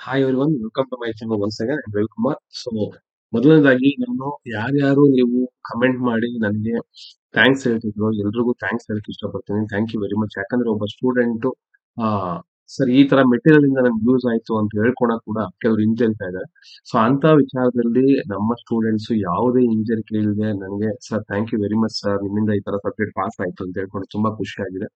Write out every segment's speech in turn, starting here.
Hi everyone welcome to my channel once again Ravikumar. So ಮೊದಲನೇದಾಗಿ ನಾನು ಯಾರ್ಯಾರು ನೀವು ಕಮೆಂಟ್ ಮಾಡಿ ನನಗೆ ಥ್ಯಾಂಕ್ಸ್ ಹೇಳ್ತಿದ್ರು ಎಲ್ರಿಗೂ ಥ್ಯಾಂಕ್ಸ್ ಹೇಳಕ್ ಇಷ್ಟಪಡ್ತೀನಿ. Thank you very much. ಯಾಕಂದ್ರೆ ಒಬ್ಬ ಸ್ಟೂಡೆಂಟ್ ಆ ಸರ್ ಈ ತರ ಮೆಟೀರಿಯಲ್ ಇಂದ ನನ್ಗೆ ಯೂಸ್ ಆಯ್ತು ಅಂತ ಹೇಳ್ಕೊಳಕ್ ಕೂಡ ಕೆಲವರು ಹಿಂಜರಿತಾ ಇದ್ದಾರೆ. ಸೊ ಅಂತ ವಿಚಾರದಲ್ಲಿ ನಮ್ಮ ಸ್ಟೂಡೆಂಟ್ಸ್ ಯಾವುದೇ ಹಿಂಜರಿಕೆ ಇಲ್ಲದೆ ನನಗೆ sir thank you very much sir, ನಿಮ್ಮಿಂದ ಈ ತರ ಸಬ್ಜೆಕ್ಟ್ ಪಾಸ್ ಆಯ್ತು ಅಂತ ಹೇಳ್ಕೊಂಡು ತುಂಬಾ ಖುಷಿ ಆಗಿದೆ.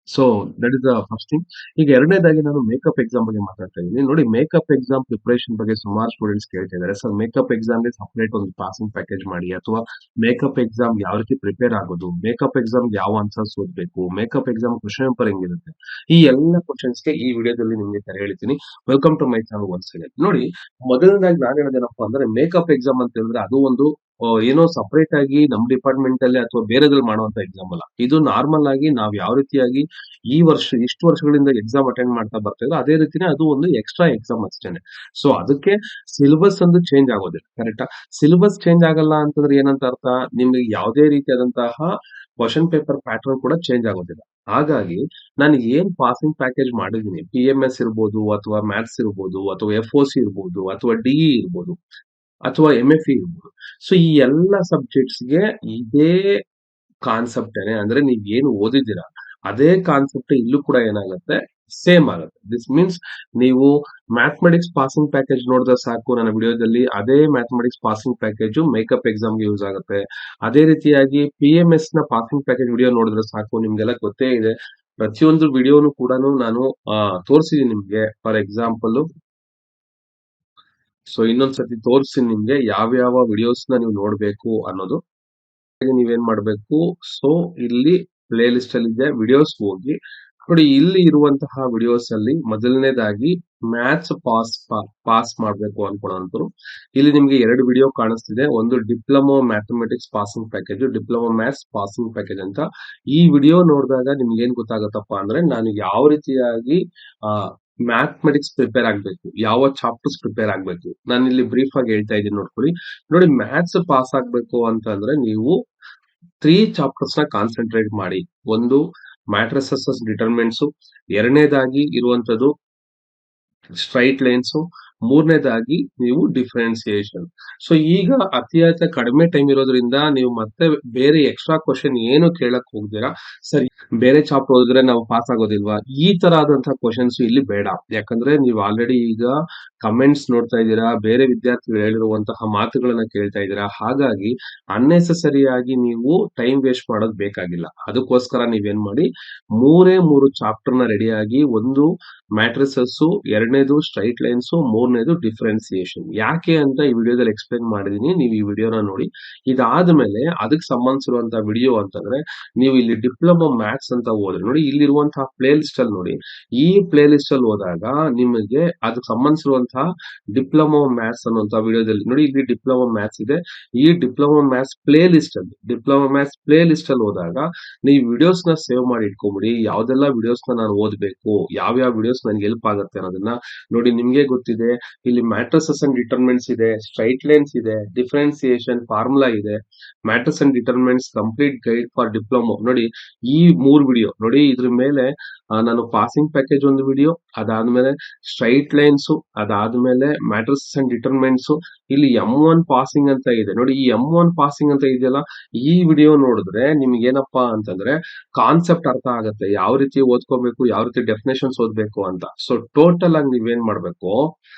So that is the first thing. ಈಗ ಎರಡನೇದಾಗಿ ನಾನು ಮೇಕಪ್ ಎಕ್ಸಾಮ್ ಬಗ್ಗೆ ಮಾತಾಡ್ತಾ ಇದ್ದೀನಿ. ನೋಡಿ, ಮೇಕಪ್ ಎಕ್ಸಾಮ್ ಪ್ರಿಪರೇಷನ್ ಬಗ್ಗೆ ಸುಮಾರು ಸ್ಟೂಡೆಂಟ್ಸ್ ಕೇಳ್ತಾ ಇದ್ದಾರೆ. ಸರ್ ಮೇಕಪ್ ಎಕ್ಸಾಮ್ಗೆ ಸಪರೇಟ್ ಒಂದು ಪಾಸಿಂಗ್ ಪ್ಯಾಕೇಜ್ ಮಾಡಿ, ಅಥವಾ ಮೇಕಪ್ ಎಕ್ಸಾಮ್ ಯಾವ ರೀತಿ ಪ್ರಿಪೇರ್ ಆಗೋದು, ಮೇಕಪ್ ಎಕ್ಸಾಮ್ ಯಾವ ಆನ್ಸರ್ಸ್ ಓದಬೇಕು, ಮೇಕಪ್ ಎಕ್ಸಾಮ್ ಕ್ವಶನ್ ಪೇಪರ್ ಹೆಂಗಿರುತ್ತೆ, ಈ ಎಲ್ಲ ಕ್ವಶನ್ಸ್ಗೆ ಈ ವಿಡಿಯೋದಲ್ಲಿ ನಿಮಗೆ ತರ ಹೇಳ್ತೀನಿ. Welcome to my channel once again. ನೋಡಿ, ಮೊದಲನೇದಾಗಿ ನಾನು ಹೇಳೋದೇನಪ್ಪ ಅಂದ್ರೆ ಮೇಕಪ್ ಎಕ್ಸಾಮ್ ಅಂತ ಹೇಳಿದ್ರೆ ಅದು ಒಂದು ಏನೋ ಸಪರೇಟ್ ಆಗಿ ನಮ್ಮ ಡಿಪಾರ್ಟ್ಮೆಂಟ್ ಅಲ್ಲಿ ಅಥವಾ ಬೇರೆದ್ರಲ್ಲಿ ಮಾಡುವಂತ ಎಕ್ಸಾಮ್ ಅಲ್ಲ. ಇದು ನಾರ್ಮಲ್ ಆಗಿ ನಾವು ಯಾವ ರೀತಿಯಾಗಿ ಈ ವರ್ಷ ಇಷ್ಟು ವರ್ಷಗಳಿಂದ ಎಕ್ಸಾಮ್ ಅಟೆಂಡ್ ಮಾಡ್ತಾ ಬರ್ತಾ ಇದ್ರು ಅದೇ ರೀತಿನೇ ಅದು ಒಂದು ಎಕ್ಸ್ಟ್ರಾ ಎಕ್ಸಾಮ್ ಅಷ್ಟೇನೆ. ಸೊ ಅದಕ್ಕೆ ಸಿಲೆಬಸ್ ಒಂದು ಚೇಂಜ್ ಆಗೋದಿಲ್ಲ. ಕರೆಕ್ಟಾ? ಸಿಲೆಬಸ್ ಚೇಂಜ್ ಆಗಲ್ಲ ಅಂತಂದ್ರೆ ಏನಂತ ಅರ್ಥ, ನಿಮ್ಗೆ ಯಾವುದೇ ರೀತಿಯಾದಂತಹ ಕ್ವಶನ್ ಪೇಪರ್ ಪ್ಯಾಟರ್ನ್ ಕೂಡ ಚೇಂಜ್ ಆಗೋದಿಲ್ಲ. ಹಾಗಾಗಿ ನಾನು ಏನ್ ಪಾಸಿಂಗ್ ಪ್ಯಾಕೇಜ್ ಮಾಡಿದೀನಿ, PMS ಇರ್ಬೋದು, ಅಥವಾ ಮ್ಯಾಥ್ಸ್ ಇರ್ಬೋದು, ಅಥವಾ FOC ಇರ್ಬೋದು, ಅಥವಾ DE ಇರ್ಬೋದು, ಅಥವಾ MFE ಇರ್ಬೋದು. ಸೊ ಈ ಎಲ್ಲ ಸಬ್ಜೆಕ್ಟ್ಸ್ಗೆ ಇದೇ ಕಾನ್ಸೆಪ್ಟ್ ಅಂದ್ರೆ ನೀವ್ ಏನು ಓದಿದ್ದೀರಾ ಅದೇ ಕಾನ್ಸೆಪ್ಟ್ ಇಲ್ಲೂ ಕೂಡ ಏನಾಗುತ್ತೆ, ಸೇಮ್ ಆಗುತ್ತೆ. ದಿಸ್ ಮೀನ್ಸ್ ನೀವು ಮ್ಯಾಥಮೆಟಿಕ್ಸ್ ಪಾಸಿಂಗ್ ಪ್ಯಾಕೇಜ್ ನೋಡಿದ್ರೆ ಸಾಕು ನನ್ನ ವಿಡಿಯೋದಲ್ಲಿ, ಅದೇ ಮ್ಯಾಥಮೆಟಿಕ್ಸ್ ಪಾಸಿಂಗ್ ಪ್ಯಾಕೇಜ್ ಮೇಕಪ್ ಎಕ್ಸಾಮ್ಗೆ ಯೂಸ್ ಆಗುತ್ತೆ. ಅದೇ ರೀತಿಯಾಗಿ PMS ನ ಪಾಸಿಂಗ್ ಪ್ಯಾಕೇಜ್ ವಿಡಿಯೋ ನೋಡಿದ್ರೆ ಸಾಕು, ನಿಮ್ಗೆಲ್ಲ ಗೊತ್ತೇ ಇದೆ. ಪ್ರತಿಯೊಂದು ವಿಡಿಯೋನು ಕೂಡ ನಾನು ತೋರಿಸಿದೀನಿ ನಿಮ್ಗೆ. ಫಾರ್ ಎಕ್ಸಾಂಪಲ್, ಸೊ ಇನ್ನೊಂದ್ಸತಿ ತೋರಿಸಿ ನಿಮ್ಗೆ ಯಾವ ವಿಡಿಯೋಸ್ ನ ನೀವು ನೋಡ್ಬೇಕು ಅನ್ನೋದು. ನೀವೇನ್ ಮಾಡ್ಬೇಕು, ಸೊ ಇಲ್ಲಿ ಪ್ಲೇ ಲಿಸ್ಟ್ ಅಲ್ಲಿ ಇದೆ, ವಿಡಿಯೋಸ್ ಹೋಗಿ ನೋಡಿ. ಇಲ್ಲಿ ಇರುವಂತಹ ವಿಡಿಯೋಸ್ ಅಲ್ಲಿ ಮೊದಲನೇದಾಗಿ ಮ್ಯಾಥ್ಸ್ ಪಾಸ್ ಮಾಡ್ಬೇಕು ಅನ್ಕೊಳ್ಳೋಂತರು ಇಲ್ಲಿ ನಿಮ್ಗೆ ಎರಡು ವಿಡಿಯೋ ಕಾಣಿಸ್ತಿದೆ. ಒಂದು diploma mathematics passing package, diploma maths passing package ಅಂತ. ಈ ವಿಡಿಯೋ ನೋಡಿದಾಗ ನಿಮ್ಗೆ ಏನ್ ಗೊತ್ತಾಗತ್ತಪ್ಪ ಅಂದ್ರೆ ನಾನು ಯಾವ ರೀತಿಯಾಗಿ ಮ್ಯಾಥಮೆಟಿಕ್ಸ್ ಪ್ರಿಪೇರ್ ಆಗ್ಬೇಕು, ಯಾವ ಚಾಪ್ಟರ್ಸ್ ಪ್ರಿಪೇರ್ ಆಗ್ಬೇಕು, ನಾನು ಇಲ್ಲಿ ಬ್ರೀಫ್ ಆಗಿ ಹೇಳ್ತಾ ಇದ್ದೀನಿ ನೋಡ್ಕೊಳ್ಳಿ. ನೋಡಿ, ಮ್ಯಾಥ್ಸ್ ಪಾಸ್ ಆಗ್ಬೇಕು ಅಂತಂದ್ರೆ ನೀವು 3 ಚಾಪ್ಟರ್ಸ್ ನ ಕಾನ್ಸಂಟ್ರೇಟ್ ಮಾಡಿ. ಒಂದು ಮ್ಯಾಟ್ರಿಸಸ್ ಡಿಟರ್ಮಿನೆಂಟ್ಸ್, ಎರಡನೇದಾಗಿ ಇರುವಂತದ್ದು ಸ್ಟ್ರೈಟ್ ಲೈನ್ಸ್, ಮೂರನೇದಾಗಿ ನೀವು ಡಿಫರೆನ್ಸಿಯೇಷನ್. ಸೊ ಈಗ ಅತಿಯಾದ ಕಡಿಮೆ ಟೈಮ್ ಇರೋದ್ರಿಂದ ನೀವು ಮತ್ತೆ ಬೇರೆ ಎಕ್ಸ್ಟ್ರಾ ಕ್ವಶನ್ ಏನು ಕೇಳಕ್ ಹೋಗ್ತೀರಾ. ಸರಿ, ಬೇರೆ ಚಾಪ್ಟರ್ ಓದಿದ್ರೆ ನಾವು ಪಾಸ್ ಆಗೋದಿಲ್ವಾ, ಈ ತರ ಆದಂತಹ ಕ್ವಶನ್ಸ್ ಇಲ್ಲಿ ಬೇಡ. ಯಾಕಂದ್ರೆ ನೀವು ಆಲ್ರೆಡಿ ಈಗ ಕಮೆಂಟ್ಸ್ ನೋಡ್ತಾ ಇದ್ದೀರಾ, ಬೇರೆ ವಿದ್ಯಾರ್ಥಿಗಳು ಹೇಳಿರುವಂತಹ ಮಾತುಗಳನ್ನ ಕೇಳ್ತಾ ಇದ್ದೀರಾ. ಹಾಗಾಗಿ ಅನ್ನೆಸೆಸರಿ ಆಗಿ ನೀವು ಟೈಮ್ ವೇಸ್ಟ್ ಮಾಡೋದು ಬೇಕಾಗಿಲ್ಲ. ಅದಕ್ಕೋಸ್ಕರ ನೀವೇನ್ ಮಾಡಿ, ಮೂರು ಚಾಪ್ಟರ್ ನ ರೆಡಿಯಾಗಿ, ಒಂದು ಮ್ಯಾಟ್ರಿಸಸ್, ಎರಡನೇದು ಸ್ಟ್ರೈಟ್ ಲೈನ್ಸ್, ಮೂರನೇದು ಡಿಫರೆನ್ಸಿಯೇಷನ್. ಯಾಕೆ ಅಂತ ಈ ವಿಡಿಯೋದಲ್ಲಿ ಎಕ್ಸ್ಪ್ಲೈನ್ ಮಾಡಿದೀನಿ, ನೀವು ಈ ವಿಡಿಯೋನ ನೋಡಿ. ಇದಾದ್ಮೇಲೆ ಅದಕ್ಕೆ ಸಂಬಂಧಿಸಿರುವಂತಹ ವಿಡಿಯೋ ಅಂತಂದ್ರೆ ನೀವು ಇಲ್ಲಿ ಡಿಪ್ಲೊಮಾ ಮ್ಯಾಥ್ಸ್ ಅಂತ ಹೋದ್ರೆ ನೋಡಿ, ಇಲ್ಲಿರುವಂತಹ ಪ್ಲೇ ಲಿಸ್ಟ್ ಅಲ್ಲಿ ನೋಡಿ. ಈ ಪ್ಲೇ ಲಿಸ್ಟ್ ಅಲ್ಲಿ ಹೋದಾಗ ನಿಮಗೆ ಅದಕ್ಕೆ ಸಂಬಂಧಿಸಿರುವಂತಹ ಡಿಪ್ಲೊಮಾ ಮ್ಯಾಥ್ಸ್ ಅನ್ನುವಂತ ವಿಡಿಯೋದಲ್ಲಿ ನೋಡಿ, ಇಲ್ಲಿ ಡಿಪ್ಲೊಮಾ ಮ್ಯಾಥ್ಸ್ ಇದೆ. ಈ ಡಿಪ್ಲೊಮಾ ಮ್ಯಾಥ್ಸ್ ಪ್ಲೇ ಲಿಸ್ಟ್ ಅಲ್ಲಿ ಹೋದಾಗ ನೀವು ವಿಡಿಯೋಸ್ ನ ಸೇವ್ ಮಾಡಿ ಇಟ್ಕೊಂಡ್ಬಿಡಿ. ಯಾವ್ದೆಲ್ಲ ವಿಡಿಯೋಸ್ ನ ನಾನು ಓದ್ಬೇಕು, ಯಾವ ವಿಡಿಯೋಸ್ ನನಗೆ ಹೆಲ್ಪ್ ಆಗುತ್ತೆ ಅನ್ನೋದನ್ನ ನೋಡಿ. ನಿಮ್ಗೆ ಗೊತ್ತಿದೆ, ಇಲ್ಲಿ ಮ್ಯಾಟ್ರಿಸಸ್ ಅಂಡ್ ಡಿಟರ್ಮಿನೆಂಟ್ಸ್ ಇದೆ, ಸ್ಟ್ರೈಟ್ ಲೈನ್ಸ್ ಇದೆ, ಡಿಫರೆನ್ಸಿಯೇಷನ್ ಫಾರ್ಮುಲಾ ಇದೆ, matrix and determinants complete guide for diploma. ನೋಡಿ, ಈ 3 ವಿಡಿಯೋ ನೋಡಿ. ಇದ್ರ ಮೇಲೆ ನಾನು ಪಾಸಿಂಗ್ ಪ್ಯಾಕೇಜ್ ಒಂದು ವಿಡಿಯೋ, ಅದಾದ್ಮೇಲೆ ಸ್ಟ್ರೈಟ್ ಲೈನ್ಸ್, ಅದಾದ್ಮೇಲೆ ಮ್ಯಾಟ್ರಿಕ್ಸ್ ಅಂಡ್ ಡಿಟರ್ಮಿನೆಂಟ್ಸ್, ಇಲ್ಲಿ M1 ಪಾಸಿಂಗ್ ಅಂತ ಇದೆ ನೋಡಿ. ಈ M1 ಪಾಸಿಂಗ್ ಅಂತ ಇದೆಯಲ್ಲ, ಈ ವಿಡಿಯೋ ನೋಡಿದ್ರೆ ನಿಮ್ಗೆ ಏನಪ್ಪಾ ಅಂತಂದ್ರೆ ಕಾನ್ಸೆಪ್ಟ್ ಅರ್ಥ ಆಗುತ್ತೆ, ಯಾವ ರೀತಿ ಓದ್ಕೋಬೇಕು, ಯಾವ ರೀತಿ ಡೆಫಿನೇಷನ್ಸ್ ಓದ್ಬೇಕು ಅಂತ. ಸೊ ಟೋಟಲ್ ಆಗಿ ನೀವೇನ್ ಮಾಡ್ಬೇಕು,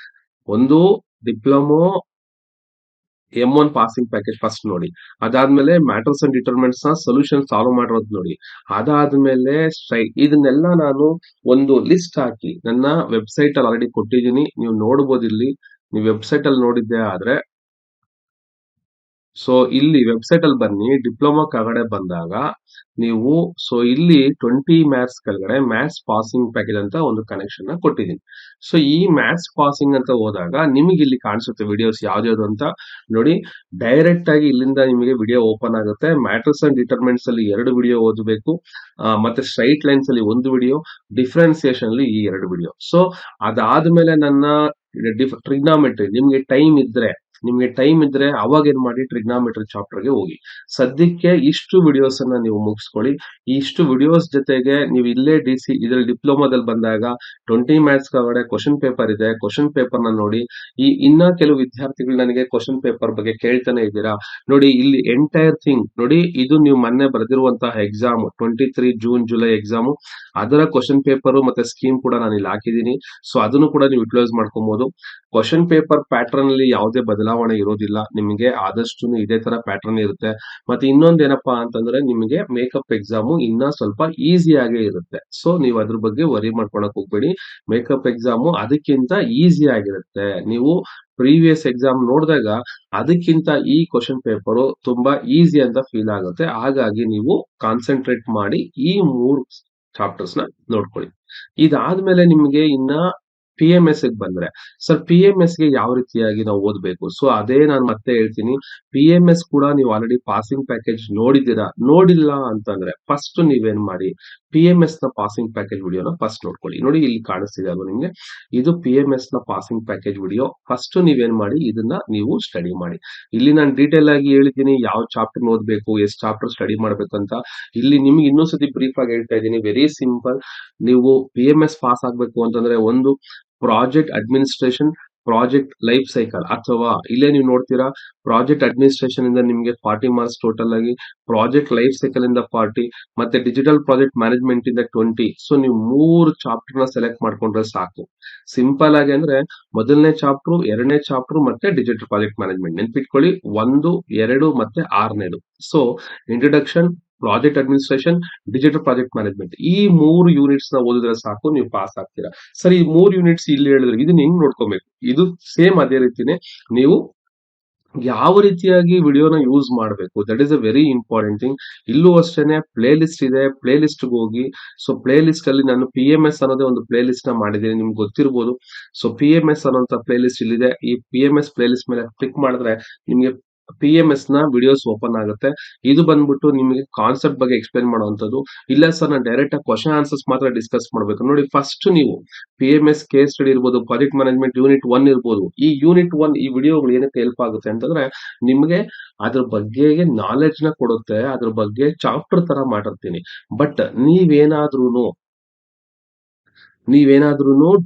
ಒಂದು diploma M1 passing package first ನೋಡಿ. ಅದಾದ್ಮೇಲೆ ಮ್ಯಾಟ್ರಿಕ್ಸ್ ಅಂಡ್ ಡಿಟರ್ಮಿನೆಂಟ್ಸ್ ನ ಸೊಲ್ಯೂಷನ್ ಸಾಲ್ವ್ ಮಾಡಿರೋದು ನೋಡಿ. ಅದಾದ್ಮೇಲೆ ಇದನ್ನೆಲ್ಲ ನಾನು ಒಂದು ಲಿಸ್ಟ್ ಹಾಕಿ ನನ್ನ ವೆಬ್ಸೈಟ್ ಅಲ್ಲಿ ಆಲ್ರೆಡಿ ಕೊಟ್ಟಿದ್ದೀನಿ, ನೀವು ನೋಡಬಹುದು. ಇಲ್ಲಿ ನೀವು ವೆಬ್ಸೈಟ್ ಅಲ್ಲಿ ನೋಡಿದ್ದೆ ಆದ್ರೆ, ಸೊ ಇಲ್ಲಿ ವೆಬ್ಸೈಟ್ ಅಲ್ಲಿ ಬನ್ನಿ, ಡಿಪ್ಲೊಮಾ ಕೆಳಗಡೆ ಬಂದಾಗ ನೀವು, ಸೊ ಇಲ್ಲಿ 20 ಮ್ಯಾಥ್ಸ್ ಕೆಳಗಡೆ ಮ್ಯಾಥ್ಸ್ ಪಾಸಿಂಗ್ ಪ್ಯಾಕೇಜ್ ಅಂತ ಒಂದು ಕನೆಕ್ಷನ್ ನ ಕೊಟ್ಟಿದ್ದೀನಿ. ಸೊ ಈ ಮ್ಯಾಥ್ಸ್ ಪಾಸಿಂಗ್ ಅಂತ ಹೋದಾಗ ನಿಮಗೆ ಇಲ್ಲಿ ಕಾಣಿಸುತ್ತೆ ವಿಡಿಯೋಸ್ ಯಾವ್ದು ಅಂತ ನೋಡಿ. ಡೈರೆಕ್ಟ್ ಆಗಿ ಇಲ್ಲಿಂದ ನಿಮಗೆ ವಿಡಿಯೋ ಓಪನ್ ಆಗುತ್ತೆ. ಮ್ಯಾಟ್ರಿಕ್ಸ್ ಅಂಡ್ ಡಿಟರ್ಮಿನೆಂಟ್ಸ್ ಅಲ್ಲಿ 2 ವಿಡಿಯೋ ಓದಬೇಕು, ಮತ್ತೆ ಸ್ಟ್ರೈಟ್ ಲೈನ್ಸ್ ಅಲ್ಲಿ 1 ವಿಡಿಯೋ, ಡಿಫರೆನ್ಸಿಯೇಷನ್ ಅಲ್ಲಿ ಈ 2 ವಿಡಿಯೋ. ಸೊ ಅದಾದ್ಮೇಲೆ ನನ್ನ ಟ್ರಿಗ್ನಾಮೆಟ್ರಿ, ನಿಮ್ಗೆ ಟೈಮ್ ಇದ್ರೆ ನಿಮ್ಗೆ ಟೈಮ್ ಇದ್ರೆ ಅವಾಗ ಏನ್ ಮಾಡಿ ಟ್ರಿಗ್ನಾಮೆಟ್ರಿ ಚಾಪ್ಟರ್ಗೆ ಹೋಗಿ. ಸದ್ಯಕ್ಕೆ ಇಷ್ಟು ವಿಡಿಯೋಸ್ ಅನ್ನ ನೀವು ಮುಗಿಸ್ಕೊಳ್ಳಿ. ಇಷ್ಟು ವಿಡಿಯೋಸ್ ಜೊತೆಗೆ ನೀವು ಇಲ್ಲೇ ಇದ್ರಲ್ಲಿ ಡಿಪ್ಲೊಮಾದಲ್ಲಿ ಬಂದಾಗ 20 ಮ್ಯಾಥ್ಸ್ ಒಳಗಡೆ ಕ್ವಶನ್ ಪೇಪರ್ ಇದೆ. ಕ್ವಶನ್ ಪೇಪರ್ ನ ನೋಡಿ. ಇನ್ನ ಕೆಲವು ವಿದ್ಯಾರ್ಥಿಗಳು ನನಗೆ ಕ್ವಶನ್ ಪೇಪರ್ ಬಗ್ಗೆ ಕೇಳ್ತಾನೆ ಇದ್ದೀರಾ. ನೋಡಿ ಇಲ್ಲಿ ಎಂಟೈರ್ ಥಿಂಗ್ ನೋಡಿ, ಇದು ನೀವು ಮೊನ್ನೆ ಬರೆದಿರುವಂತಹ ಎಕ್ಸಾಮ್ 23 ಜೂನ್ ಜುಲೈ ಎಕ್ಸಾಮ್, ಅದರ ಕ್ವಶನ್ ಪೇಪರ್ ಮತ್ತೆ ಸ್ಕೀಮ್ ಕೂಡ ನಾನು ಇಲ್ಲಿ ಹಾಕಿದ್ದೀನಿ. ಸೊ ಅದನ್ನು ಕೂಡ ನೀವು ಯುಟಿಲೈಸ್ ಮಾಡ್ಕೊಬಹುದು. ಕ್ವಶನ್ ಪೇಪರ್ ಪ್ಯಾಟರ್ನ್ ಅಲ್ಲಿ ಯಾವುದೇ ಬದಲಾವಣೆ ಇರೋದಿಲ್ಲ. ನಿಮಗೆ ಆದಷ್ಟು ಇದೇ ತರ ಪ್ಯಾಟರ್ನ್ ಇರುತ್ತೆ. ಮತ್ತೆ ಇನ್ನೊಂದೇನಪ್ಪಾ ಅಂತಂದ್ರೆ ನಿಮಗೆ ಮೇಕಪ್ ಎಕ್ಸಾಮ್ ಇನ್ನ ಸ್ವಲ್ಪ ಈಸಿ ಆಗೇ ಇರುತ್ತೆ. ಸೊ ನೀವು ಅದ್ರ ಬಗ್ಗೆ ವರಿ ಮಾಡ್ಕೊಳಕ್ ಹೋಗ್ಬೇಡಿ. ಮೇಕಪ್ ಎಕ್ಸಾಮ್ ಅದಕ್ಕಿಂತ ಈಸಿ ಆಗಿರುತ್ತೆ. ನೀವು ಪ್ರೀವಿಯಸ್ ಎಕ್ಸಾಮ್ ನೋಡಿದಾಗ ಅದಕ್ಕಿಂತ ಈ ಕ್ವಶನ್ ಪೇಪರ್ ತುಂಬಾ ಈಸಿ ಅಂತ ಫೀಲ್ ಆಗುತ್ತೆ. ಹಾಗಾಗಿ ನೀವು ಕಾನ್ಸಂಟ್ರೇಟ್ ಮಾಡಿ ಈ 3 ಚಾಪ್ಟರ್ಸ್ ನ ನೋಡ್ಕೊಳ್ಳಿ. ಇದಾದ್ಮೇಲೆ ನಿಮ್ಗೆ ಇನ್ನ PMS ಗೆ ಬಂದ್ರೆ, ಸರ್ PMS ಗೆ ಯಾವ ರೀತಿಯಾಗಿ ನಾವು ಓದ್ಬೇಕು? ಸೊ ಅದೇ ನಾನು ಮತ್ತೆ ಹೇಳ್ತೀನಿ. PMS ಕೂಡ ನೀವು ಆಲ್ರೆಡಿ ಪಾಸಿಂಗ್ ಪ್ಯಾಕೇಜ್ ನೋಡಿದ್ದೀರಾ. ನೋಡಿಲ್ಲ ಅಂತಂದ್ರೆ ಫಸ್ಟ್ ನೀವೇನ್ ಮಾಡಿ, PMS ನ ಪಾಸಿಂಗ್ ಪ್ಯಾಕೇಜ್ ವಿಡಿಯೋನ ಫಸ್ಟ್ ನೋಡ್ಕೊಳ್ಳಿ. ನೋಡಿ ಇಲ್ಲಿ ಕಾಣಿಸ್ತಿದೆ ಅಲ್ವಾ ನಿಮ್ಗೆ, ಇದು PMS ನ ಪಾಸಿಂಗ್ ಪ್ಯಾಕೇಜ್ ವಿಡಿಯೋ. ಫಸ್ಟ್ ನೀವೇನ್ ಮಾಡಿ, ಇದನ್ನ ನೀವು ಸ್ಟಡಿ ಮಾಡಿ. ಇಲ್ಲಿ ನಾನು ಡೀಟೇಲ್ ಆಗಿ ಹೇಳಿದ್ದೀನಿ ಯಾವ ಚಾಪ್ಟರ್ ಓದ್ಬೇಕು, ಎಷ್ಟು ಚಾಪ್ಟರ್ ಸ್ಟಡಿ ಮಾಡ್ಬೇಕು ಅಂತ. ಇಲ್ಲಿ ನಿಮ್ಗೆ ಇನ್ನೊಂದ್ಸತಿ ಬ್ರೀಫ್ ಆಗಿ ಹೇಳ್ತಾ ಇದ್ದೀನಿ. Very simple. ನೀವು PMS ಪಾಸ್ ಆಗ್ಬೇಕು ಅಂತಂದ್ರೆ ಒಂದು project administration, project life cycle, ಅಥವಾ ಇಲ್ಲೇ ನೀವು ನೋಡ್ತೀರಾ ಪ್ರಾಜೆಕ್ಟ್ ಅಡ್ಮಿನಿಸ್ಟ್ರೇಷನ್ ಇಂದ ನಿಮ್ಗೆ 40 ಮಾರ್ಕ್ಸ್ ಟೋಟಲ್ ಆಗಿ, ಪ್ರಾಜೆಕ್ಟ್ ಲೈಫ್ ಸೈಕಲ್ ಇಂದ 40, ಮತ್ತೆ ಡಿಜಿಟಲ್ ಪ್ರಾಜೆಕ್ಟ್ ಮ್ಯಾನೇಜ್ಮೆಂಟ್ ಇಂದ 20. ಸೊ ನೀವು 3 ಚಾಪ್ಟರ್ ನ ಸೆಲೆಕ್ಟ್ ಮಾಡ್ಕೊಂಡ್ರೆ ಸಾಕು. ಸಿಂಪಲ್ ಆಗಿ ಅಂದ್ರೆ ಮೊದಲನೇ ಚಾಪ್ಟರ್, ಎರಡನೇ ಚಾಪ್ಟರ್ ಮತ್ತೆ ಡಿಜಿಟಲ್ ಪ್ರಾಜೆಕ್ಟ್ ಮ್ಯಾನೇಜ್ಮೆಂಟ್ ನೆನ್ಪಿಟ್ಕೊಳ್ಳಿ. 1, 2 ಮತ್ತೆ 6ನೇದು. So introduction, project administration, digital project management, ಈ 3 ಯೂನಿಟ್ಸ್ ನ ಓದಿದ್ರೆ ಸಾಕು, ನೀವು ಪಾಸ್ ಆಗ್ತೀರಾ. ಸರಿ, ಈ 3 ಯೂನಿಟ್ಸ್ ಇಲ್ಲಿ ಹೇಳಿದ್ರೆ ಇದನ್ನ ಹೆಂಗ್ ನೋಡ್ಕೋಬೇಕು? ಇದು ಸೇಮ್ ಅದೇ ರೀತಿನೇ ನೀವು ಯಾವ ರೀತಿಯಾಗಿ ವಿಡಿಯೋನ ಯೂಸ್ ಮಾಡಬೇಕು, that is a very important thing. ಇಲ್ಲೂ ಅಷ್ಟೇನೆ ಪ್ಲೇ ಲಿಸ್ಟ್ ಇದೆ. ಪ್ಲೇ ಲಿಸ್ಟ್ ಹೋಗಿ. ಸೊ ಪ್ಲೇ ಲಿಸ್ಟ್ ಅಲ್ಲಿ ನಾನು PMS ಅನ್ನೋದೇ ಒಂದು ಪ್ಲೇ ಲಿಸ್ಟ್ ನ ಮಾಡಿದ್ದೀನಿ, ನಿಮ್ಗೆ ಗೊತ್ತಿರಬಹುದು. ಸೊ PMS ಅನ್ನೋಂತ ಪ್ಲೇ ಲಿಸ್ಟ್ ಇಲ್ಲಿದೆ. ಈ PMS ಪ್ಲೇ ಲಿಸ್ಟ್ ಮೇಲೆ ಕ್ಲಿಕ್ ಮಾಡಿದ್ರೆ ನಿಮ್ಗೆ PMS ನ ವಿಡಿಯೋಸ್ ಓಪನ್ ಆಗುತ್ತೆ. ಇದು ಬಂದ್ಬಿಟ್ಟು ನಿಮಗೆ ಕಾನ್ಸೆಪ್ಟ್ ಬಗ್ಗೆ ಎಕ್ಸ್ಪ್ಲೈನ್ ಮಾಡುವಂತದ್ದು. ಇಲ್ಲ ಸರ್ ನಾನು ಡೈರೆಕ್ಟ್ ಆಗಿ ಕ್ವಶನ್ ಆನ್ಸರ್ಸ್ ಮಾತ್ರ ಡಿಸ್ಕಸ್ ಮಾಡಬೇಕು. ನೋಡಿ, ಫಸ್ಟ್ ನೀವು PMS ಕೇಸ್ ಸ್ಟಡಿ ಇರ್ಬೋದು, ಪ್ರಾಜೆಕ್ಟ್ ಮ್ಯಾನೇಜ್ಮೆಂಟ್ ಯೂನಿಟ್ 1 ಇರ್ಬೋದು. ಈ ಯೂನಿಟ್ 1 ಈ ವಿಡಿಯೋಗಳು ಏನಕ್ಕೆ ಹೆಲ್ಪ್ ಆಗುತ್ತೆ ಅಂತಂದ್ರೆ ನಿಮ್ಗೆ ಅದ್ರ ಬಗ್ಗೆ ನಾಲೆಡ್ಜ್ ನ ಕೊಡುತ್ತೆ. ಅದ್ರ ಬಗ್ಗೆ ಚಾಪ್ಟರ್ ತರ ಮಾಡಿರ್ತೀನಿ. ಬಟ್ ನೀವೇನಾದ್ರೂ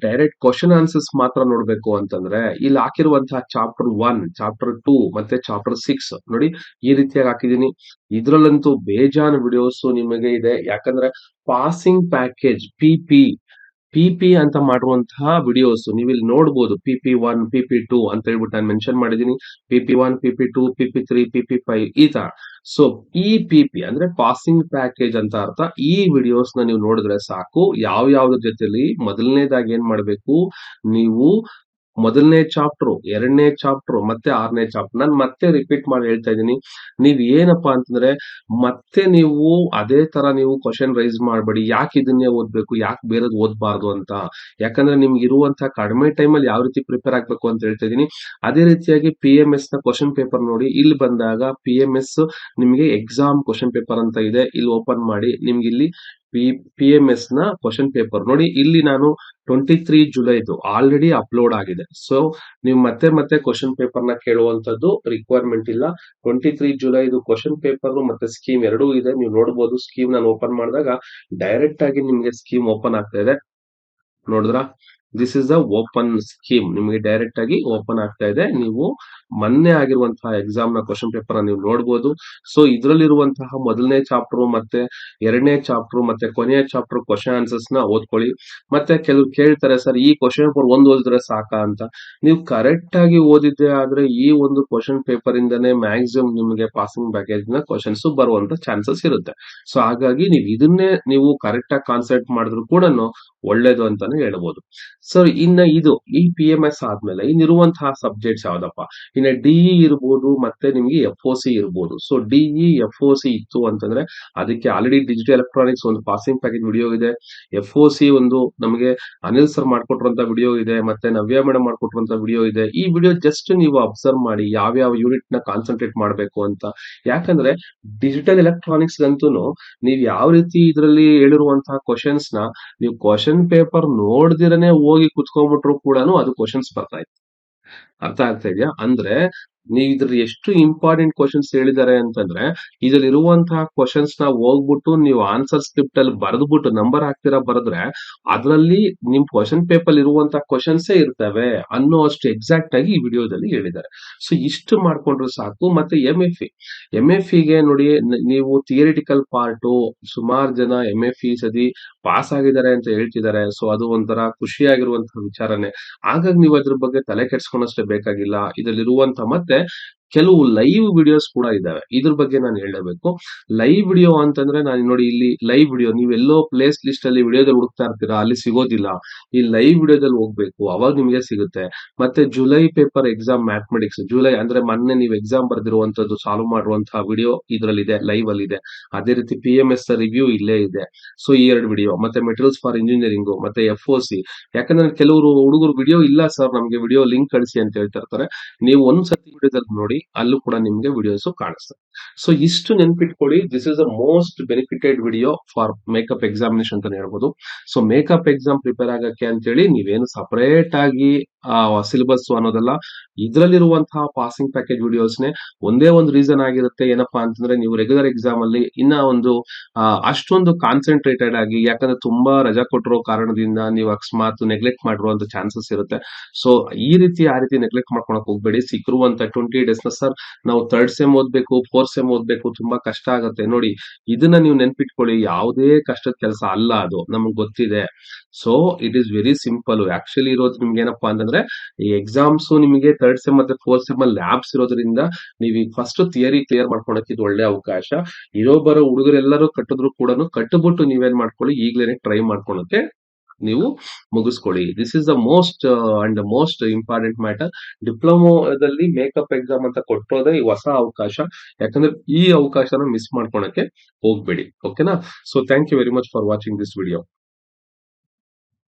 ಡೈರೆಕ್ಟ್ ಕ್ವಶನ್ ಆನ್ಸರ್ಸ್ ಮಾತ್ರ ನೋಡ್ಬೇಕು ಅಂತಂದ್ರೆ ಇಲ್ಲಿ ಹಾಕಿರುವಂತಹ ಚಾಪ್ಟರ್ 1, ಚಾಪ್ಟರ್ 2 ಮತ್ತೆ ಚಾಪ್ಟರ್ 6 ನೋಡಿ, ಈ ರೀತಿಯಾಗಿ ಹಾಕಿದೀನಿ. ಇದ್ರಲ್ಲಂತೂ ಬೇಜಾನ್ ವಿಡಿಯೋಸ್ ನಿಮಗೆ ಇದೆ. ಯಾಕಂದ್ರೆ ಪಾಸಿಂಗ್ ಪ್ಯಾಕೇಜ್ PP ಅಂತ ಮಾಡುವಂತಹ ವಿಡಿಯೋಸ್ ನೀವು ಇಲ್ಲಿ ನೋಡಬಹುದು. PP1, PP2 ಅಂತ ಹೇಳ್ಬಿಟ್ಟು ನಾನು ಮೆನ್ಷನ್ ಮಾಡಿದೀನಿ. PP1, PP2, PP3, PP5 ಈ ತರ. ಸೊ ಈ PP ಅಂದ್ರೆ ಪಾಸಿಂಗ್ ಪ್ಯಾಕೇಜ್ ಅಂತ ಅರ್ಥ. ಈ ವಿಡಿಯೋಸ್ ನ ನೀವು ನೋಡಿದ್ರೆ ಸಾಕು. ಯಾವ್ಯಾವ್ದ್ರ ಜೊತೆಲಿ ಮೊದಲನೇದಾಗಿ ಏನ್ ಮಾಡ್ಬೇಕು, ನೀವು ಮೊದಲನೇ ಚಾಪ್ಟರ್, ಎರಡನೇ ಚಾಪ್ಟರ್ ಮತ್ತೆ 6ನೇ ಚಾಪ್ಟರ್, ನಾನು ಮತ್ತೆ ರಿಪೀಟ್ ಮಾಡಿ ಹೇಳ್ತಾ ಇದ್ದೀನಿ. ನೀವ್ ಏನಪ್ಪಾ ಅಂತಂದ್ರೆ ಮತ್ತೆ ನೀವು ಅದೇ ತರ ನೀವು ಕ್ವಶನ್ ರೈಸ್ ಮಾಡಬೇಡಿ. ಯಾಕೆ ಇದನ್ನೇ ಓದ್ಬೇಕು, ಯಾಕೆ ಬೇರೆದ್ ಓದ್ಬಾರ್ದು ಅಂತ. ಯಾಕಂದ್ರೆ ನಿಮ್ಗೆ ಇರುವಂತಹ ಕಡಿಮೆ ಟೈಮ್ ಅಲ್ಲಿ ಯಾವ ರೀತಿ ಪ್ರಿಪೇರ್ ಆಗ್ಬೇಕು ಅಂತ ಹೇಳ್ತಾ ಇದೀನಿ. ಅದೇ ರೀತಿಯಾಗಿ PMS ನ ಕ್ವಶನ್ ಪೇಪರ್ ನೋಡಿ. ಇಲ್ಲಿ ಬಂದಾಗ PMS ನಿಮಗೆ ಎಕ್ಸಾಮ್ ಕ್ವಶನ್ ಪೇಪರ್ ಅಂತ ಇದೆ. ಇಲ್ಲಿ ಓಪನ್ ಮಾಡಿ ನಿಮ್ಗೆ ಇಲ್ಲಿ PMS ನ ಕ್ವಶನ್ ಪೇಪರ್ ನೋಡಿ. ಇಲ್ಲಿ ನಾನು 23 ಜುಲೈದು ಆಲ್ರೆಡಿ ಅಪ್ಲೋಡ್ ಆಗಿದೆ. ಸೊ ನೀವು ಮತ್ತೆ ಕ್ವಶನ್ ಪೇಪರ್ ನ ಕೇಳುವಂತದ್ದು ರಿಕ್ವೈರ್ಮೆಂಟ್ ಇಲ್ಲ. 23 ಜುಲೈದು ಕ್ವಶನ್ ಪೇಪರ್ ಮತ್ತೆ ಸ್ಕೀಮ್ ಎರಡೂ ಇದೆ. ನೀವು ನೋಡಬಹುದು. ಸ್ಕೀಮ್ ನಾನು ಓಪನ್ ಮಾಡಿದಾಗ ಡೈರೆಕ್ಟ್ ಆಗಿ ನಿಮ್ಗೆ ಸ್ಕೀಮ್ ಓಪನ್ ಆಗ್ತಾ ಇದೆ. ನೋಡಿದ್ರ, this is the open scheme. ನಿಮಗೆ ಡೈರೆಕ್ಟ್ ಆಗಿ ಓಪನ್ ಆಗ್ತಾ ಇದೆ. ನೀವು ಮೊನ್ನೆ ಆಗಿರುವಂತಹ ಎಕ್ಸಾಮ್ ನ ಕ್ವಶನ್ ಪೇಪರ್ ನೀವು ನೋಡಬಹುದು. ಸೊ ಇದ್ರಲ್ಲಿರುವಂತಹ ಮೊದಲನೇ ಚಾಪ್ಟರ್ ಮತ್ತೆ ಎರಡನೇ ಚಾಪ್ಟರ್ ಮತ್ತೆ ಕೊನೆಯ ಚಾಪ್ಟರ್ ಕ್ವಶನ್ ಆನ್ಸರ್ಸ್ ನ ಓದ್ಕೊಳ್ಳಿ. ಮತ್ತೆ ಕೆಲವರು ಕೇಳ್ತಾರೆ, ಸರ್ ಈ ಕ್ವಶನ್ ಪೇಪರ್ ಓದಿದ್ರೆ ಸಾಕಾ ಅಂತ. ನೀವು ಕರೆಕ್ಟ್ ಆಗಿ ಓದಿದ್ದೆ ಆದ್ರೆ ಈ ಒಂದು ಕ್ವಶನ್ ಪೇಪರ್ ಇಂದಾನೆ ಮ್ಯಾಕ್ಸಿಮಮ್ ನಿಮಗೆ ಪಾಸಿಂಗ್ ಪ್ಯಾಕೇಜ್ ನ ಕ್ವಶನ್ಸ್ ಬರುವಂತ ಚಾನ್ಸಸ್ ಇರುತ್ತೆ. ಸೊ ಹಾಗಾಗಿ ನೀವು ಇದನ್ನೇ ನೀವು ಕರೆಕ್ಟ್ ಆಗಿ ಕಾನ್ಸಂಟ್ರೇಟ್ ಮಾಡಿದ್ರು ಕೂಡ ಒಳ್ಳೇದು ಅಂತಾನೆ ಹೇಳ್ಬೋದು. ಸೊ ಇನ್ನ ಈ PMS ಆದ್ಮೇಲೆ ಇನ್ನಿರುವಂತಹ ಸಬ್ಜೆಕ್ಟ್ಸ್ ಯಾವ್ದಪ್ಪ, ಇನ್ನ DE ಇರ್ಬೋದು ಮತ್ತೆ ನಿಮ್ಗೆ FOC ಇರ್ಬೋದು. ಸೊ DE FOC ಇತ್ತು ಅಂತಂದ್ರೆ ಅದಕ್ಕೆ ಆಲ್ರೆಡಿ ಡಿಜಿಟಲ್ ಎಲೆಕ್ಟ್ರಾನಿಕ್ಸ್ ಒಂದು ಪಾಸಿಂಗ್ ಪ್ಯಾಕೇಜ್ ವಿಡಿಯೋ ಇದೆ. FOC ಒಂದು ನಮಗೆ ಅನಿಲ್ ಸರ್ ಮಾಡ್ಕೊಟ್ರಂತ ವಿಡಿಯೋ ಇದೆ. ಮತ್ತೆ ನವ್ಯ ಮೇಡಮ್ ಮಾಡ್ಕೊಟ್ರಂತ ವಿಡಿಯೋ ಇದೆ. ಈ ವಿಡಿಯೋ ಜಸ್ಟ್ ನೀವು ಅಬ್ಸರ್ವ್ ಮಾಡಿ ಯಾವ ಯೂನಿಟ್ ನ ಕಾನ್ಸಂಟ್ರೇಟ್ ಮಾಡ್ಬೇಕು ಅಂತ. ಯಾಕಂದ್ರೆ ಡಿಜಿಟಲ್ ಎಲೆಕ್ಟ್ರಾನಿಕ್ಸ್ ಅಂತೂ ನೀವು ಯಾವ ರೀತಿ ಇದರಲ್ಲಿ ಹೇಳಿರುವಂತಹ ಕ್ವಶನ್ಸ್ ನ ನೀವು ಕ್ವಶನ್ ಪೇಪರ್ ನೋಡ್ದಿರನೆ ಹೋಗಿ ಕುತ್ಕೊಂಡ್ಬಿಟ್ರು ಕೂಡ ಅದು ಕ್ವಶನ್ಸ್ ಬರ್ತಾ ಇತ್ತು. ಅರ್ಥ ಆಗ್ತಾ ಇದೆಯಾ? ಅಂದ್ರೆ ನೀವು ಇದ್ರಲ್ಲಿ ಎಷ್ಟು ಇಂಪಾರ್ಟೆಂಟ್ ಕ್ವೆಷನ್ಸ್ ಹೇಳಿದ್ದಾರೆ ಅಂತಂದ್ರೆ, ಇದ್ರಲ್ಲಿರುವಂತಹ ಕ್ವೆಷನ್ಸ್ ನ ಹೋಗ್ಬಿಟ್ಟು ನೀವು ಆನ್ಸರ್ ಸ್ಕ್ರಿಪ್ಟ್ ಅಲ್ಲಿ ಬರೆದ್ಬಿಟ್ಟು ನಂಬರ್ ಹಾಕ್ತೀರಾ ಬರೆದ್ರೆ, ಅದ್ರಲ್ಲಿ ನಿಮ್ ಕ್ವೆಷನ್ ಪೇಪರ್ ಇರುವಂತಹ ಕ್ವೆಷನ್ಸೇ ಇರ್ತವೆ ಅನ್ನೋ ಅಷ್ಟು ಎಕ್ಸಾಕ್ಟ್ ಆಗಿ ಈ ವಿಡಿಯೋದಲ್ಲಿ ಹೇಳಿದ್ದಾರೆ. ಸೊ ಇಷ್ಟು ಮಾಡ್ಕೊಂಡ್ರೆ ಸಾಕು. ಮತ್ತೆ ಎಂ.ಎಫ್.ಇ.ಗೆ ನೋಡಿ ನೀವು ಥಿಯರಿಟಿಕಲ್ ಪಾರ್ಟು ಸುಮಾರು ಜನ ಎಂ.ಎಫ್.ಇ ಸದಿ ಪಾಸ್ ಆಗಿದ್ದಾರೆ ಅಂತ ಹೇಳ್ತಿದ್ದಾರೆ. ಸೊ ಅದು ಒಂಥರ ಖುಷಿಯಾಗಿರುವಂತಹ ವಿಚಾರನೇ. ಹಾಗಾಗಿ ನೀವು ಅದ್ರ ಬಗ್ಗೆ ತಲೆ ಕೆಡ್ಸ್ಕೊಳಷ್ಟೇ ಬೇಕಾಗಿಲ್ಲ. ಇದ್ರಲ್ಲಿರುವಂತ ಮತ್ತೆ ಕೆಲವು ಲೈವ್ ವಿಡಿಯೋಸ್ ಕೂಡ ಇದಾವೆ. ಇದ್ರ ಬಗ್ಗೆ ನಾನು ಹೇಳಲೇಬೇಕು. ಲೈವ್ ವಿಡಿಯೋ ಅಂತಂದ್ರೆ ನಾನು ನೋಡಿ ಇಲ್ಲಿ ಲೈವ್ ವಿಡಿಯೋ ನೀವೆಲ್ಲೋ ಪ್ಲೇಸ್ ಲಿಸ್ಟ್ ಅಲ್ಲಿ ವಿಡಿಯೋದಲ್ಲಿ ಹುಡುಕ್ತಾ ಇರ್ತೀರಾ, ಅಲ್ಲಿ ಸಿಗೋದಿಲ್ಲ. ಈ ಲೈವ್ ವಿಡಿಯೋದಲ್ಲಿ ಹೋಗ್ಬೇಕು, ಅವಾಗ ನಿಮ್ಗೆ ಸಿಗುತ್ತೆ. ಮತ್ತೆ July paper exam mathematics July ಅಂದ್ರೆ ಮೊನ್ನೆ ನೀವು ಎಕ್ಸಾಮ್ ಬರ್ದಿರುವಂತದ್ದು ಸಾಲ್ವ್ ಮಾಡುವಂತಹ ವಿಡಿಯೋ ಇದ್ರಲ್ಲಿದೆ, ಲೈವ್ ಅಲ್ಲಿ ಇದೆ. ಅದೇ ರೀತಿ PMS ರಿವ್ಯೂ ಇಲ್ಲೇ ಇದೆ. ಸೊ ಈ 2 ವಿಡಿಯೋ ಮತ್ತೆ ಮೆಟೀರಿಯಲ್ಸ್ ಫಾರ್ ಇಂಜಿನಿಯರಿಂಗ್ ಮತ್ತೆ FOC. ಯಾಕಂದ್ರೆ ಕೆಲವರು ಹುಡುಗರು ವಿಡಿಯೋ ಇಲ್ಲ ಸರ್ ನಮ್ಗೆ ವಿಡಿಯೋ ಲಿಂಕ್ ಕಳಿಸಿ ಅಂತ ಹೇಳ್ತಾ ಇರ್ತಾರೆ. ನೀವು ಒಂದ್ಸತಿ ವಿಡಿಯೋದಲ್ಲಿ ನೋಡಿ, ಅಲ್ಲೂ ಕೂಡ ನಿಮ್ಗೆ ವಿಡಿಯೋಸ್ ಕಾಣಿಸ್ತದೆ. ಸೊ ಇಷ್ಟು ನೆನ್ಪಿಟ್ಕೊಳ್ಳಿ. This is the most benefited video for makeup examination ಅಂತ ಹೇಳ್ಬೋದು. ಸೊ ಮೇಕಪ್ ಎಕ್ಸಾಮ್ ಪ್ರಿಪೇರ್ ಆಗಕ್ಕೆ ಅಂತೇಳಿ ನೀವೇನು ಸಪರೇಟ್ ಆಗಿ ಸಿಲೆಬಸ್ ಅನ್ನೋದಲ್ಲ. ಇದ್ರಲ್ಲಿರುವಂತಹ ಪಾಸಿಂಗ್ ಪ್ಯಾಕೇಜ್ ವಿಡಿಯೋಸ್ನೇ ಒಂದೇ ಒಂದು ರೀಸನ್ ಆಗಿರುತ್ತೆ. ಏನಪ್ಪಾ ಅಂತಂದ್ರೆ ನೀವು ರೆಗ್ಯುಲರ್ ಎಕ್ಸಾಮ್ ಅಲ್ಲಿ ಇನ್ನ ಒಂದು ಅಷ್ಟೊಂದು ಕಾನ್ಸಂಟ್ರೇಟೆಡ್ ಆಗಿ, ಯಾಕಂದ್ರೆ ತುಂಬಾ ರಜಾ ಕೊಟ್ಟಿರೋ ಕಾರಣದಿಂದ ನೀವು ಅಕಸ್ಮಾತ್ ನೆಗ್ಲೆಕ್ಟ್ ಮಾಡಿರುವಂತ ಚಾನ್ಸಸ್ ಇರುತ್ತೆ. ಸೊ ಈ ರೀತಿ ಆ ರೀತಿ ನೆಗ್ಲೆಕ್ಟ್ ಮಾಡ್ಕೊಳಕ್ ಹೋಗ್ಬೇಡಿ. ಸಿಕ್ಕಿರುವಂತ 20 ಡೇಸ್ ನ ಸರ್ ನಾವು 3rd ಸೆಮ್ ಓದ್ಬೇಕು 4th ಸೆಮ್ ಓದ್ಬೇಕು ತುಂಬಾ ಕಷ್ಟ ಆಗುತ್ತೆ ನೋಡಿ. ಇದನ್ನ ನೀವು ನೆನ್ಪಿಟ್ಕೊಳ್ಳಿ. ಯಾವುದೇ ಕಷ್ಟದ ಕೆಲಸ ಅಲ್ಲ ಅದು, ನಮಗ್ ಗೊತ್ತಿದೆ. So it is very simple. Actually ಇರೋದು ನಿಮ್ಗೆ ಏನಪ್ಪಾ ಅಂತಂದ್ರೆ ಈ ಎಕ್ಸಾಮ್ಸ್ ನಿಮಗೆ 3rd ಸೆಮ್ ಮತ್ತೆ 4th ಸೆಮ್ ಅಲ್ಲಿ ಲ್ಯಾಬ್ಸ್ ಇರೋದ್ರಿಂದ ನೀವು ಈಗ ಫಸ್ಟ್ ಥಿಯರಿ ಕ್ಲಿಯರ್ ಮಾಡ್ಕೊಳಕ್ಕೆ ಇದು ಒಳ್ಳೆ ಅವಕಾಶ. ಇರೋ ಬರೋ ಹುಡುಗರೆಲ್ಲರೂ ಕಟ್ಟಿದ್ರು ಕೂಡ ಕಟ್ಟಬಿಟ್ಟು ನೀವೇನ್ ಮಾಡ್ಕೊಳ್ಳಿ, ಈಗ್ಲೇನೆ ಟ್ರೈ ಮಾಡ್ಕೊಳಕ್ಕೆ ನೀವು ಮುಗಿಸ್ಕೊಳ್ಳಿ. This is the most and most important matter. ಡಿಪ್ಲೊಮೋದಲ್ಲಿ ಮೇಕಪ್ ಎಕ್ಸಾಮ್ ಅಂತ ಕೊಟ್ಟೋದೇ ಈ ಹೊಸ ಅವಕಾಶ. ಯಾಕಂದ್ರೆ ಈ ಅವಕಾಶನ ಮಿಸ್ ಮಾಡ್ಕೊಳಕ್ಕೆ ಹೋಗ್ಬೇಡಿ. ಓಕೆನಾ? So thank you very much for watching this video.